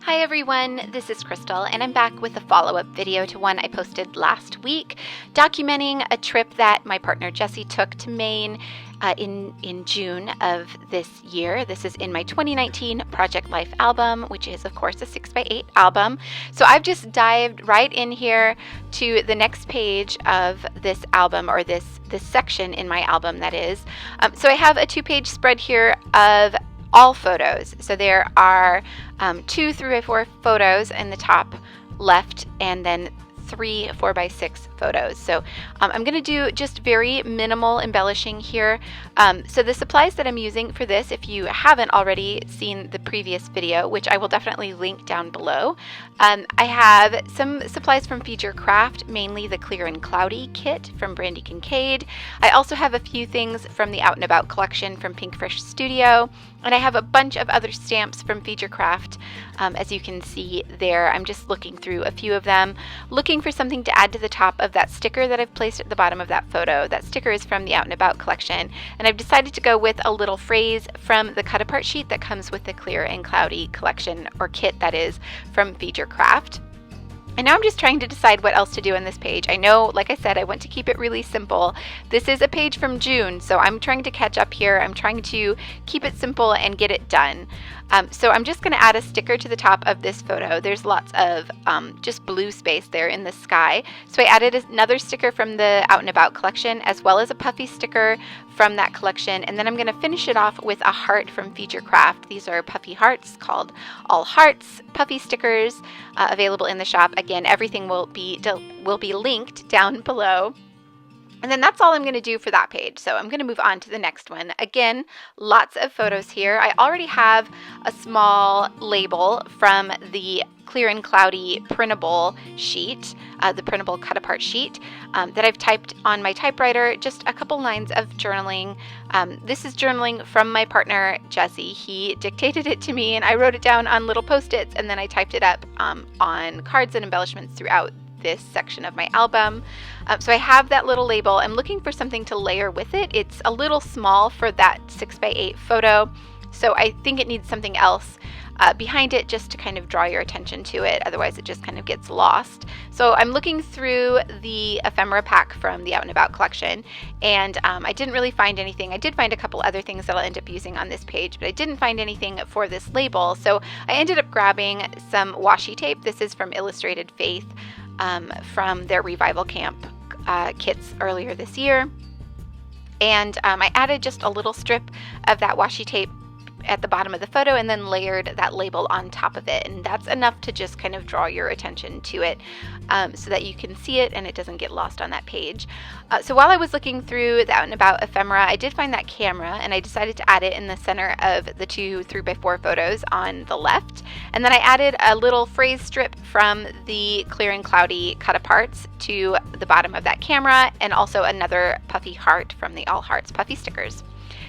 Hi everyone, this is Crystal and I'm back with a follow-up video to one I posted last week documenting a trip that my partner Jessie took to Maine in June of this year. This is in my 2019 Project Life album, which is of course a 6x8 album. So I've just dived right in here to the next page of this album, or this section in my album that is. So I have a 2-page spread here of all photos. So there are 2 3x4 photos in the top left, and then 3 4x6 photos. So I'm going to do just very minimal embellishing here. So the supplies that I'm using for this, if you haven't already seen the previous video, which I will definitely link down below, I have some supplies from Feature Craft, mainly the Clear and Cloudy kit from Brandi Kincaid. I also have a few things from the Out and About collection from Pinkfish Studio, and I have a bunch of other stamps from Feature Craft. As you can see there, I'm just looking through a few of them, looking for something to add to the top of that sticker that I've placed at the bottom of that photo. That sticker is from the Out and About collection, and I've decided to go with a little phrase from the cut apart sheet that comes with the Clear and Cloudy collection, or kit that is, from Feature Craft. And now I'm just trying to decide what else to do on this page. I know, like I said, I want to keep it really simple. This is a page from June, so I'm trying to catch up here. I'm trying to keep it simple and get it done. So I'm just going to add a sticker to the top of this photo. There's lots of just blue space there in the sky. So I added another sticker from the Out and About collection, as well as a puffy sticker from that collection. And then I'm going to finish it off with a heart from Feature Craft. These are puffy hearts called All Hearts puffy stickers, available in the shop. Again, everything will be linked down below. And then that's all I'm going to do for that page. So I'm going to move on to the next one. Again, lots of photos here. I already have a small label from the Clear and Cloudy printable sheet, the printable cut apart sheet that I've typed on my typewriter, just a couple lines of journaling. This is journaling from my partner, Jessie. He dictated it to me and I wrote it down on little Post-its, and then I typed it up on cards and embellishments throughout this section of my album. So I have that little label. I'm looking for something to layer with it. It's a little small for that 6x8 photo, so I think it needs something else behind it just to kind of draw your attention to it. Otherwise it just kind of gets lost. So I'm looking through the ephemera pack from the Out and About collection, and I didn't really find anything. I did find a couple other things that I'll end up using on this page, but I didn't find anything for this label. So I ended up grabbing some washi tape. This is from Illustrated Faith, from their Revival Camp kits earlier this year. And I added just a little strip of that washi tape at the bottom of the photo and then layered that label on top of it, and that's enough to just kind of draw your attention to it, so that you can see it and it doesn't get lost on that page. So while I was looking through the Out and About ephemera, I did find that camera, and I decided to add it in the center of the 2 3x4 photos on the left. And then I added a little phrase strip from the Clear and Cloudy cut aparts to the bottom of that camera, and also another puffy heart from the All Hearts puffy stickers.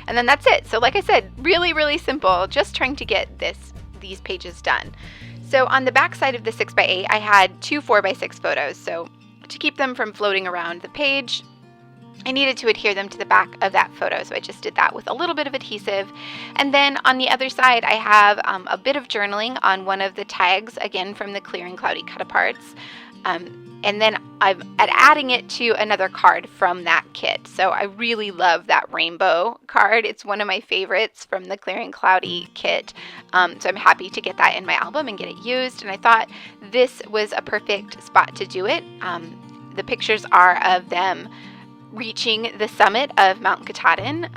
And then that's it. So like I said, really, really simple, just trying to get these pages done. So on the back side of the 6x8, I had 2 4x6 photos. So to keep them from floating around the page, I needed to adhere them to the back of that photo. So I just did that with a little bit of adhesive. And then on the other side, I have a bit of journaling on one of the tags, again from the Clear and Cloudy cut aparts. And then I'm adding it to another card from that kit. So I really love that rainbow card. It's one of my favorites from the Clear and Cloudy kit. So I'm happy to get that in my album and get it used. And I thought this was a perfect spot to do it. The pictures are of them reaching the summit of Mount Katahdin.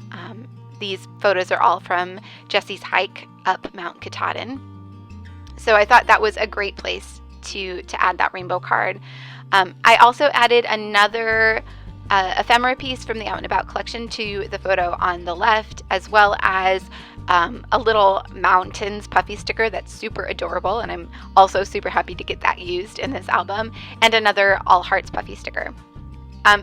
These photos are all from Jessie's hike up Mount Katahdin. So I thought that was a great place to add that rainbow card. I also added another ephemera piece from the Out and About collection to the photo on the left, as well as a little mountains puffy sticker that's super adorable, and I'm also super happy to get that used in this album, and another All Hearts puffy sticker.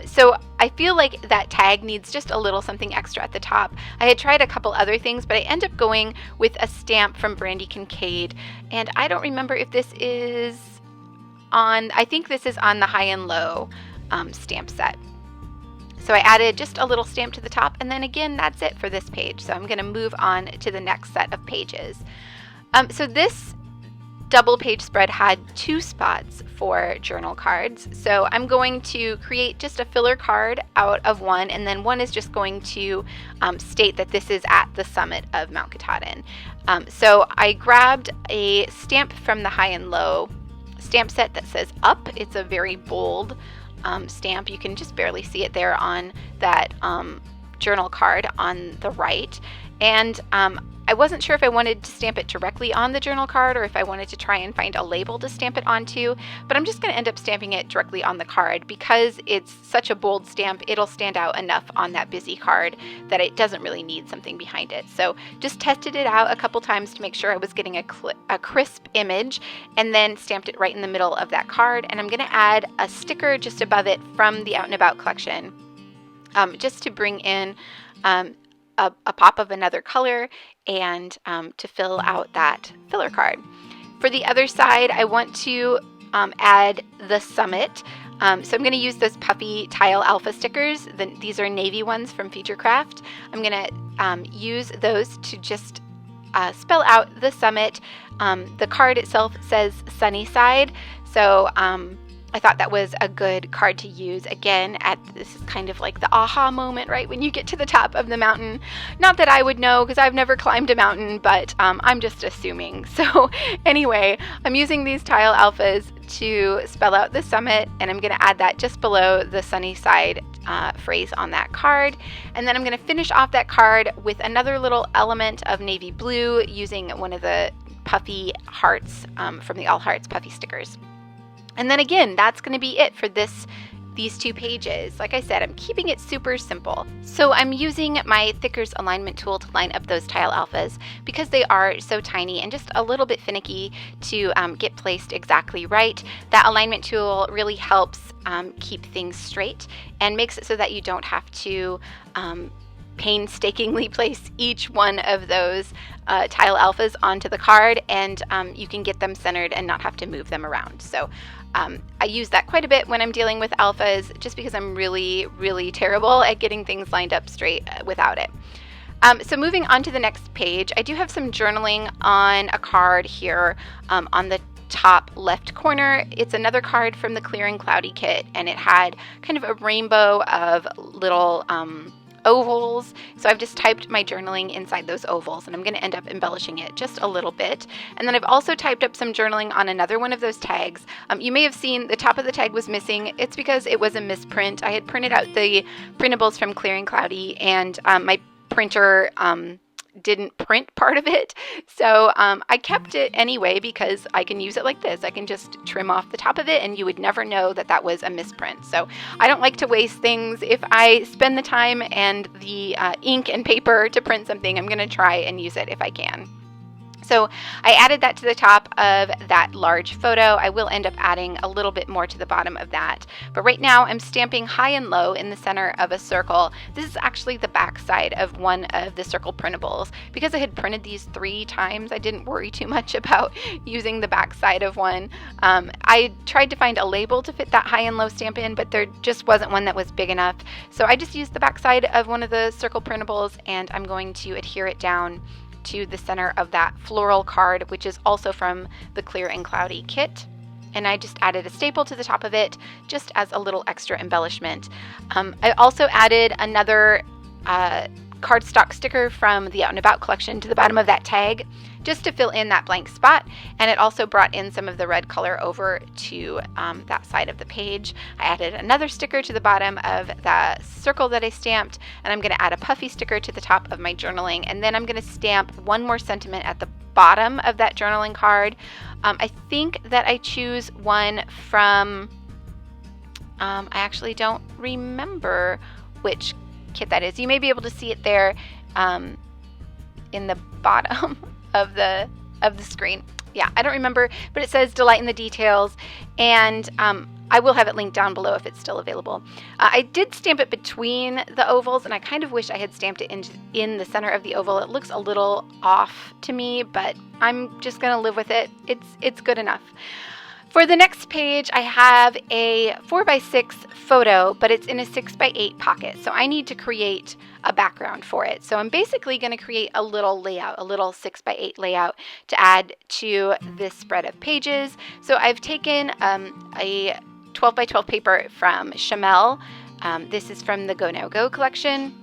So I feel like that tag needs just a little something extra at the top. I had tried a couple other things, but I end up going with a stamp from Brandi Kincaid, and I don't remember if this is on, I think this is on the high and low stamp set. So I added just a little stamp to the top, and then again, that's it for this page. So I'm going to move on to the next set of pages. So this double page spread had 2 spots for journal cards. So I'm going to create just a filler card out of one, and then one is just going to state that this is at the summit of Mount Katahdin. So I grabbed a stamp from the high and low stamp set that says up. It's a very bold stamp. You can just barely see it there on that journal card on the right. And I wasn't sure if I wanted to stamp it directly on the journal card or if I wanted to try and find a label to stamp it onto, but I'm just going to end up stamping it directly on the card because it's such a bold stamp. It'll stand out enough on that busy card that it doesn't really need something behind it. So just tested it out a couple times to make sure I was getting a crisp image, and then stamped it right in the middle of that card. And I'm going to add a sticker just above it from the Out and About collection, just to bring in a pop of another color and to fill out that filler card. For the other side, I want to add the summit. So I'm going to use those puffy tile alpha stickers. These are navy ones from Featurecraft. I'm going to use those to just spell out the summit. The card itself says sunny side, so I thought that was a good card to use. Again, this is kind of like the aha moment, right? When you get to the top of the mountain. Not that I would know because I've never climbed a mountain, but I'm just assuming. So anyway, I'm using these tile alphas to spell out the summit, and I'm going to add that just below the sunny side phrase on that card. And then I'm going to finish off that card with another little element of navy blue using one of the puffy hearts from the All Hearts puffy stickers. And then again, that's going to be it for these 2 pages. Like I said, I'm keeping it super simple. So I'm using my Thickers alignment tool to line up those tile alphas because they are so tiny and just a little bit finicky to get placed exactly right. That alignment tool really helps keep things straight and makes it so that you don't have to painstakingly place each one of those tile alphas onto the card, and you can get them centered and not have to move them around. So I use that quite a bit when I'm dealing with alphas, just because I'm really, really terrible at getting things lined up straight without it. So moving on to the next page, I do have some journaling on a card here on the top left corner. It's another card from the Clear and Cloudy kit, and it had kind of a rainbow of little ovals. So I've just typed my journaling inside those ovals, and I'm going to end up embellishing it just a little bit. And then I've also typed up some journaling on another one of those tags. You may have seen the top of the tag was missing. It's because it was a misprint. I had printed out the printables from Clear and Cloudy, and my printer didn't print part of it. So I kept it anyway because I can use it like this. I can just trim off the top of it and you would never know that that was a misprint. So I don't like to waste things. If I spend the time and the ink and paper to print something, I'm going to try and use it if I can. So I added that to the top of that large photo. I will end up adding a little bit more to the bottom of that. But right now I'm stamping high and low in the center of a circle. This is actually the back side of one of the circle printables. Because I had printed these 3 times, I didn't worry too much about using the back side of one. I tried to find a label to fit that high and low stamp in, but there just wasn't one that was big enough. So I just used the back side of one of the circle printables, and I'm going to adhere it down to the center of that floral card, which is also from the Clear and Cloudy kit. And I just added a staple to the top of it just as a little extra embellishment. I also added another cardstock sticker from the Out and About collection to the bottom of that tag just to fill in that blank spot, and it also brought in some of the red color over to that side of the page. I added another sticker to the bottom of the circle that I stamped, and I'm going to add a puffy sticker to the top of my journaling, and then I'm going to stamp one more sentiment at the bottom of that journaling card. I think that I choose one from, I actually don't remember which kit that is. You may be able to see it there in the bottom of the screen. Yeah, I don't remember, but it says Delight in the Details, and I will have it linked down below if it's still available. I did stamp it between the ovals, and I kind of wish I had stamped it in the center of the oval. It looks a little off to me, but I'm just gonna live with it. It's good enough. For the next page, I have a 4x6 photo, but it's in a 6x8 pocket. So I need to create a background for it. So I'm basically going to create a little layout, a little 6x8 layout to add to this spread of pages. So I've taken a 12x12 paper from Chamel. This is from the Go Now Go collection.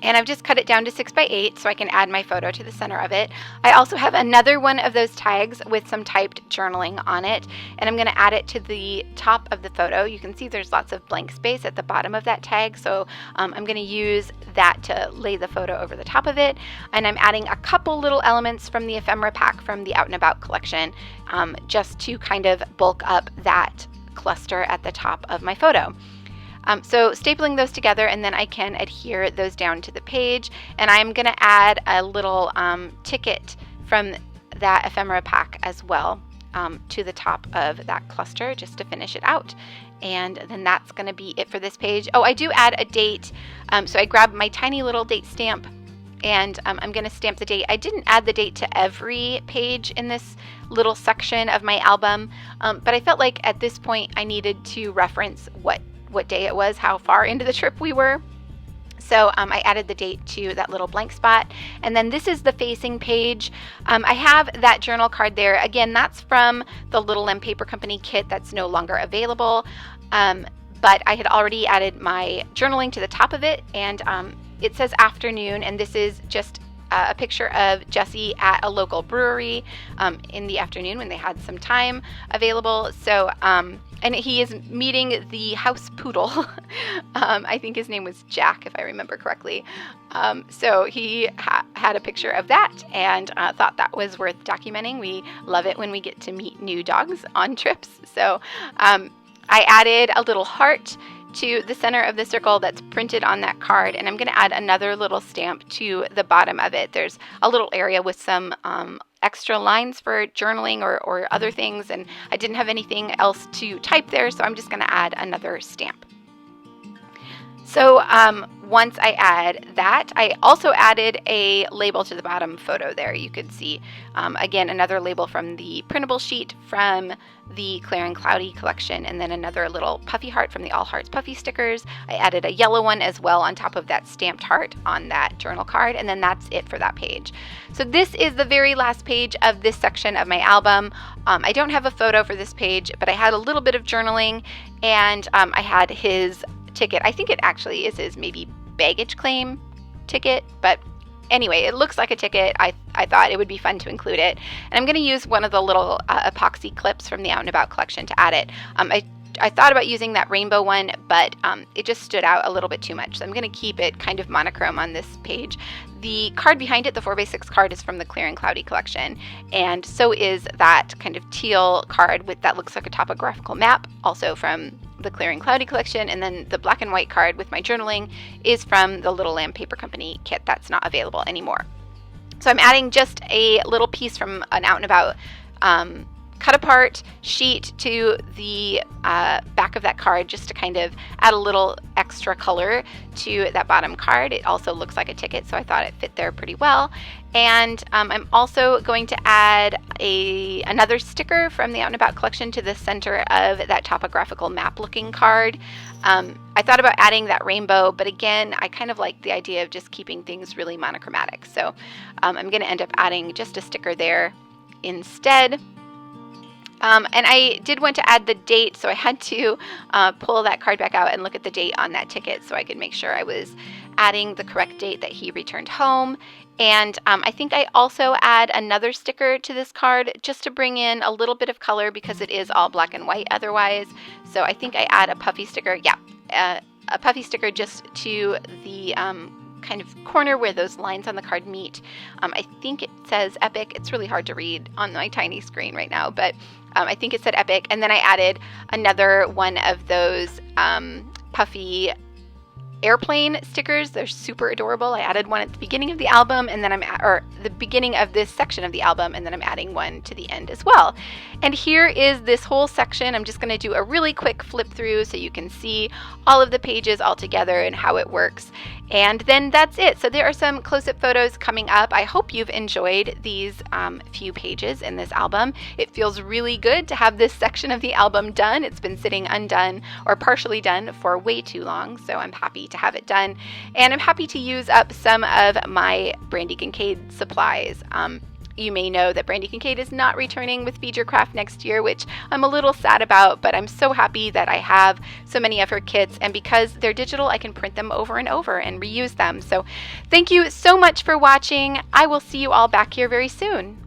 And I've just cut it down to 6x8 so I can add my photo to the center of it. I also have another one of those tags with some typed journaling on it, and I'm going to add it to the top of the photo. You can see there's lots of blank space at the bottom of that tag, so I'm going to use that to lay the photo over the top of it. And I'm adding a couple little elements from the ephemera pack from the Out and About collection, just to kind of bulk up that cluster at the top of my photo. So stapling those together, and then I can adhere those down to the page. And I'm going to add a little ticket from that ephemera pack as well to the top of that cluster just to finish it out. And then that's going to be it for this page. Oh, I do add a date. So I grabbed my tiny little date stamp, and I'm going to stamp the date. I didn't add the date to every page in this little section of my album, but I felt like at this point I needed to reference what day it was, how far into the trip we were. So I added the date to that little blank spot. And then this is the facing page. I have that journal card there. Again, that's from the Little M Paper Company kit that's no longer available. But I had already added my journaling to the top of it, and it says afternoon, and this is just a picture of Jesse at a local brewery in the afternoon when they had some time available. So and he is meeting the house poodle. I think his name was Jack, if I remember correctly. So he had a picture of that, and thought that was worth documenting. We love it when we get to meet new dogs on trips. So I added a little heart to the center of the circle that's printed on that card, and I'm going to add another little stamp to the bottom of it. There's a little area with some extra lines for journaling or other things, and I didn't have anything else to type there, so I'm just going to add another stamp. So once I add that, I also added a label to the bottom photo there. You could see, again, another label from the printable sheet from the Clear and Cloudy collection, and then another little puffy heart from the All Hearts Puffy stickers. I added a yellow one as well on top of that stamped heart on that journal card, and then that's it for that page. So this is the very last page of this section of my album. I don't have a photo for this page, but I had a little bit of journaling, and I had his ticket. I think it actually is his maybe baggage claim ticket, but anyway, it looks like a ticket. I thought it would be fun to include it. And I'm going to use one of the little epoxy clips from the Out and About collection to add it. I thought about using that rainbow one, but it just stood out a little bit too much. So I'm going to keep it kind of monochrome on this page. The card behind it, the 4x6 card, is from the Clear and Cloudy collection. And so is that kind of teal card that looks like a topographical map, also from the Clear and Cloudy collection. And then the black and white card with my journaling is from the Little Lamb Paper Company kit that's not available anymore. So I'm adding just a little piece from an Out and About cut apart sheet to the back of that card, just to kind of add a little extra color to that bottom card. It also looks like a ticket, so I thought it fit there pretty well. And I'm also going to add another sticker from the Out and About collection to the center of that topographical map looking card. I thought about adding that rainbow, but again, I kind of like the idea of just keeping things really monochromatic. So I'm going to end up adding just a sticker there instead. And I did want to add the date, so I had to pull that card back out and look at the date on that ticket so I could make sure I was adding the correct date that he returned home. And I think I also add another sticker to this card just to bring in a little bit of color because it is all black and white otherwise. So I think I add a puffy sticker, a puffy sticker just to the kind of corner where those lines on the card meet. I think it says Epic. It's really hard to read on my tiny screen right now, but I think it said Epic. And then I added another one of those puffy airplane stickers. They're super adorable. I added one at the beginning of the album, and then the beginning of this section of the album, and then I'm adding one to the end as well. And here is this whole section. I'm just going to do a really quick flip through so you can see all of the pages all together and how it works. And then that's it. So there are some close-up photos coming up. I hope you've enjoyed these few pages in this album. It feels really good to have this section of the album done. It's been sitting undone or partially done for way too long, so I'm happy to have it done. And I'm happy to use up some of my Brandi Kincaid supplies. You may know that Brandi Kincaid is not returning with Feed Your Craft next year, which I'm a little sad about, but I'm so happy that I have so many of her kits, and because they're digital, I can print them over and over and reuse them. So thank you so much for watching. I will see you all back here very soon.